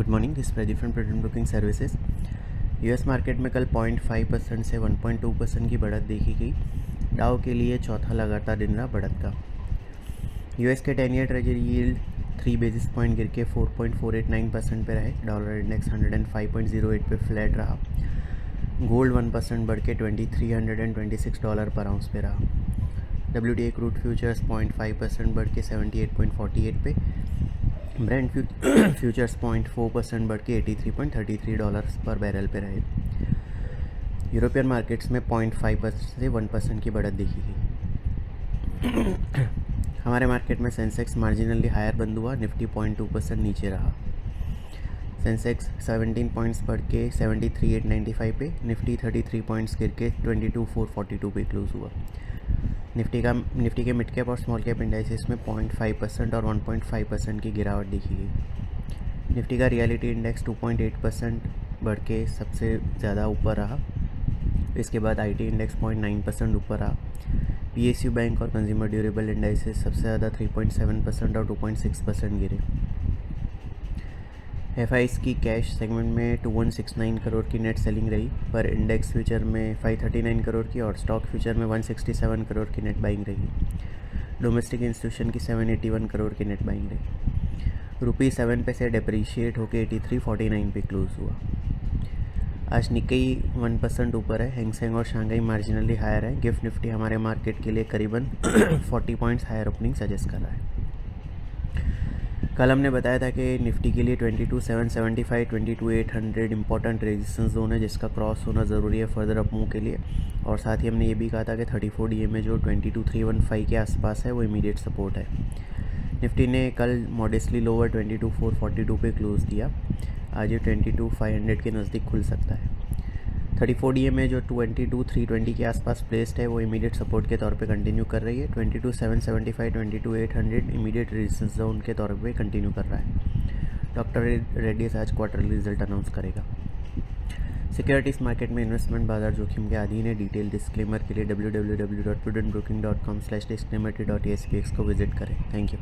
Good morning, this Pradeep from prudent broking services. US market में कल 0.5% से 1.2% की बढ़त देखी गई। डाउ के लिए चौथा लगातार दिन रहा बढ़त का। यूएस के 10 year treasury yield 3 basis point गिर के 4.489% पे रहे। डॉलर इंडेक्स 105.08 पे फ्लैट रहा। गोल्ड 1% बढ़ के $2326 पर आउंस पे रहा। WTI क्रूड फ्यूचर्स 0.5% बढ़ के 78.48 पे। ब्रेंट फ्यूचर्स 0.4% बढ़ के $83.33 पर बैरल पे रहे। यूरोपियन मार्केट्स में 0.5% से 1% की बढ़त देखी गई। हमारे मार्केट में सेंसेक्स मार्जिनली हायर बंद हुआ। निफ्टी 0.2% नीचे रहा। सेंसेक्स 17 पॉइंट्स बढ़ के 73,895 पे। निफ्टी 33 पॉइंट्स गिर के 22,442 पे क्लोज हुआ। निफ्टी के मिड कैप और स्मॉल कैप इंडाइसेस में 0.5% और 1.5% की गिरावट देखी गई। निफ्टी का रियलिटी इंडेक्स 2.8% बढ़ के सबसे ज़्यादा ऊपर रहा। इसके बाद आईटी इंडेक्स 0.9% ऊपर रहा। पीएसयू बैंक और कंज्यूमर ड्यूरेबल इंडाइसेस सबसे ज़्यादा 3.7% और 2.6% गिरे। एफआईज की कैश सेगमेंट में 2169 करोड़ की नेट सेलिंग रही, पर इंडेक्स फ्यूचर में 539 करोड़ की और स्टॉक फ्यूचर में 167 करोड़ की नेट बाइंग रही। डोमेस्टिक इंस्टीट्यूशन की 781 करोड़ की नेट बाइंग रही। रुपी 7 पैसे डेप्रीशिएट होकर 83.49 पे क्लोज हुआ। आज निक्केई 1% ऊपर है। हैंगसेंग और शंघाई मार्जिनली हायर है। गिफ्ट निफ्टी हमारे मार्केट के लिए करीबन 40 पॉइंट्स हायर ओपनिंग सजेस्ट कर रहा है। कल हमने बताया था कि निफ्टी के लिए 22,775 22,800 इंपॉर्टेंट रेजिस्टेंस जोन है, जिसका क्रॉस होना ज़रूरी है फर्दर अप मूव के लिए। और साथ ही हमने ये भी कहा था कि 34 DA में जो 22,315 के आसपास है वो इमीडिएट सपोर्ट है। निफ्टी ने कल मॉडेस्टली लोअर 22,442 पे क्लोज दिया। आज ये 22,500 के नज़दीक खुल सकता है। 34 DA में जो 22,320 के आसपास प्लेस्ड है वो इमीडिएट सपोर्ट के तौर पे कंटिन्यू कर रही है। 22,775 22,800 इमीडिएट रेजिस्टेंस जोन के तौर पे कंटिन्यू कर रहा है। डॉक्टर रेड्डीज आज क्वार्टरली रिजल्ट अनाउंस करेगा। सिक्योरिटीज़ मार्केट में इन्वेस्टमेंट बाजार जोखिम के अधीन है। डिटेल डिस्क्लेमर के लिए www.prudentbroking.com/disclaimer.aspx को विजिट करें। Thank you.